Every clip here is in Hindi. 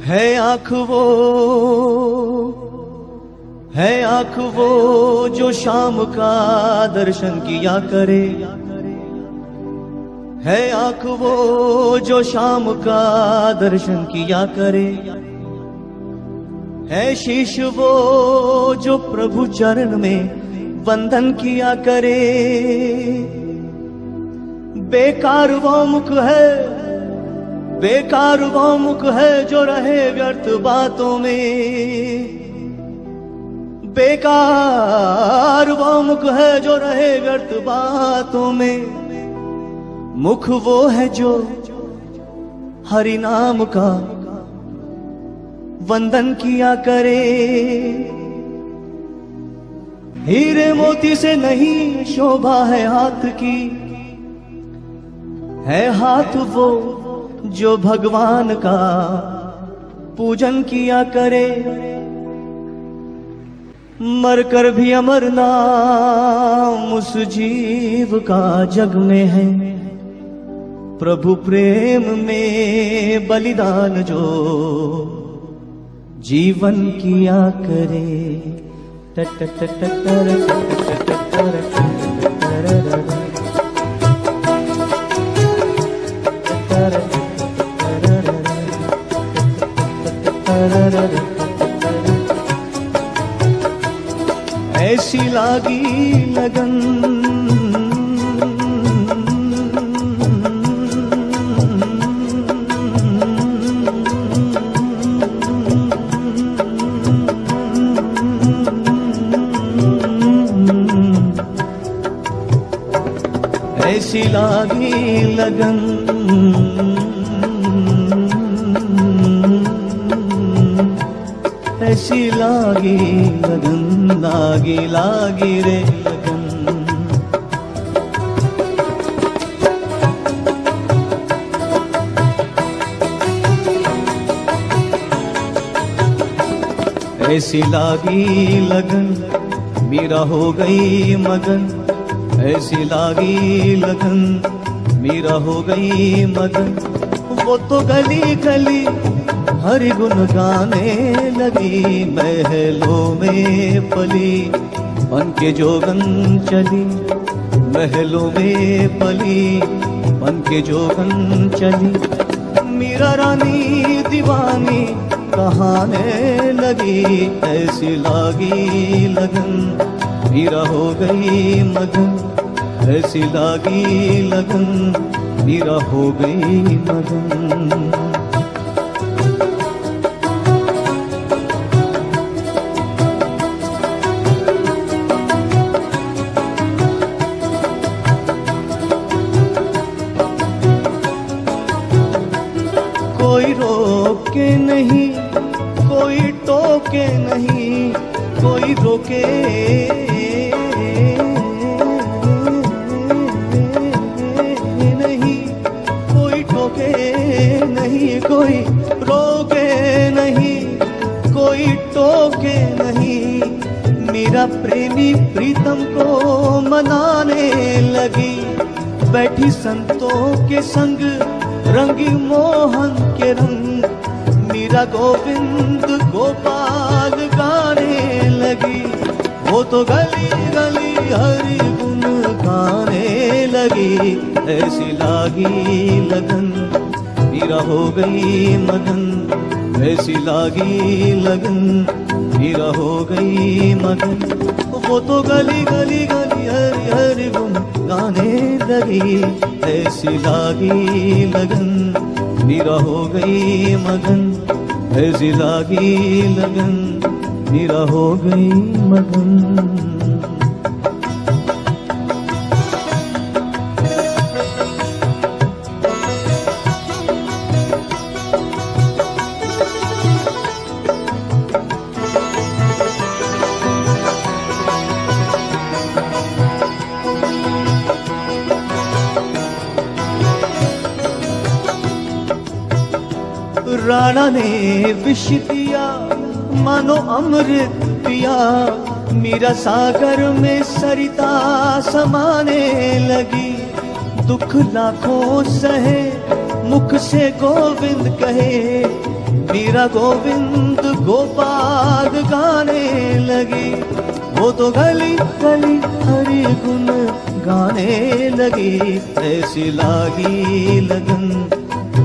है आँख वो जो शाम का दर्शन किया करे, है आँख वो जो शाम का दर्शन किया करे, है शीश वो जो प्रभु चरण में वंदन किया करे। बेकार वो मुख है, बेकार वो मुख है जो रहे व्यर्थ बातों में, बेकार वो मुख है जो रहे व्यर्थ बातों में। मुख वो है जो हरि नाम का वंदन किया करे। हीरे मोती से नहीं शोभा है हाथ की, है हाथ वो जो भगवान का पूजन किया करे। मरकर भी अमर नाम उस जीव का जग में है, प्रभु प्रेम में बलिदान जो जीवन किया करे। ऐसी लागी लगन ऐसी लागी लगन, ऐसी लागी लगन, लागी लागी रे लगन। ऐसी लागी लगन मीरा हो गई मगन, ऐसी लागी लगन मीरा हो गई मगन। वो तो गली गली हरि गुण गाने लगी, महलों में पली बन के जोगन चली, महलों में पली बन के जोगन चली। मीरा रानी दीवानी कहाने लगी, ऐसी लागी लगन मीरा हो गई मगन, ऐसी लागी लगन मीरा हो गई मगन। कोई रोके नहीं, कोई टोके नहीं, कोई रोके नहीं, कोई टोके नहीं, कोई रोके नहीं, कोई टोके नहीं। मेरा प्रेमी प्रीतम को मनाने लगी, बैठी संतों के संग रंगी मोहन के रंग। मीरा गोविंद गोपाल गाने लगी, वो तो गली गली हरि गुण गाने लगी। ऐसी लागी लगन मीरा हो गई मगन, ऐसी लागी लगन मीरा हो गई मगन। वो तो गली गली गली हरि हरि गुण गाने लगी, ऐसी लागी लगन मीरा हो गई मगन, ऐसी लागी लगन मीरा हो गई मगन। राणा ने विष दिया मानो अमृत पिया, मीरा सागर में सरिता समाने लगी। दुख लाखों सहे मुख से गोविंद कहे, मीरा गोविंद गोपाल गाने लगी, वो तो गली गली हरि गुण गाने लगी। ऐसी लागी लगन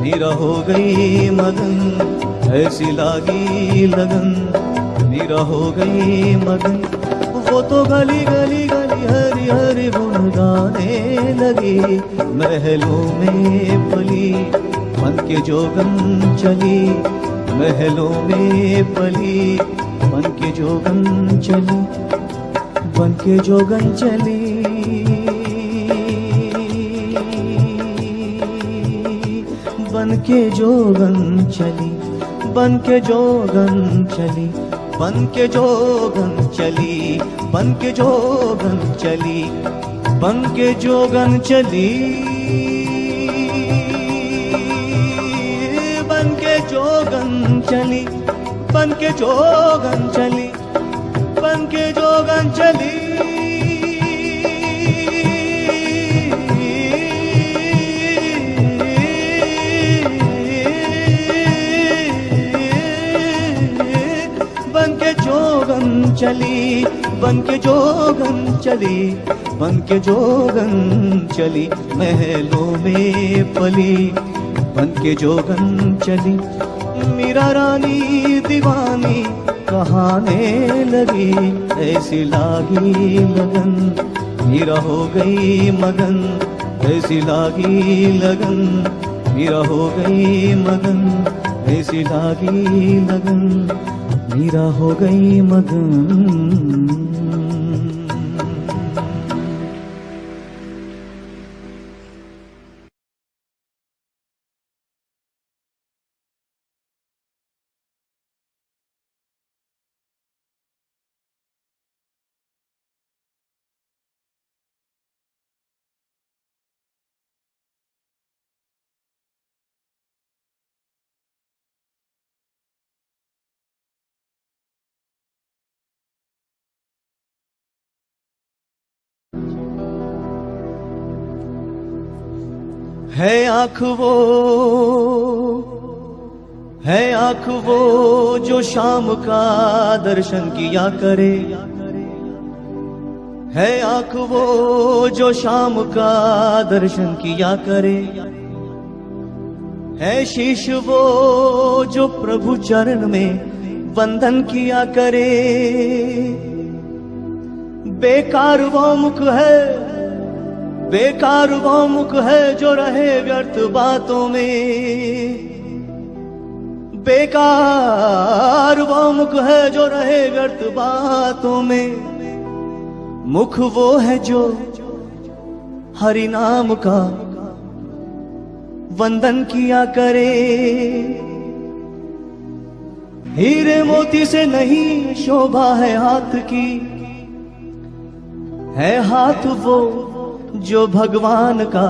मीरा हो गई मगन, ऐसी लागी लगन मीरा हो गई मगन। वो तो गली गली गली हरि हरि गुण गाने लगी। महलों में पली बन के जोगन चली, महलों में पली बन के जोगन चली, बन के जोगन चली, बन के जोगन चली, बन के जोगन चली, बन के जोगन चली, बन के जोगन चली, बन के जोगन चली, बन के जोगन चली, बन के जोगन चली, बन के जोगन चली, बन के जोगन चली, बन के जोगन चली, बन के जोगन चली। महलों में पली बन के जोगन चली। मीरा रानी दीवानी कहाने लगी, ऐसी लागी लगन मीरा हो गई मगन, ऐसी लागी लगन मीरा हो गई मगन, ऐसी लागी लगन मीरा हो गई मगन। है आँख वो, है आँख वो जो शाम का दर्शन किया करे, है आँख वो जो शाम का दर्शन किया करे, है शीश वो जो प्रभु चरण में वंदन किया करे। बेकार वो मुख है, बेकार वो मुख है जो रहे व्यर्थ बातों में, बेकार वो मुख है जो रहे व्यर्थ बातों में। मुख वो है जो हरि नाम का वंदन किया करे। हीरे मोती से नहीं शोभा है हाथ की, है हाथ वो जो भगवान का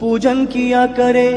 पूजन किया करे।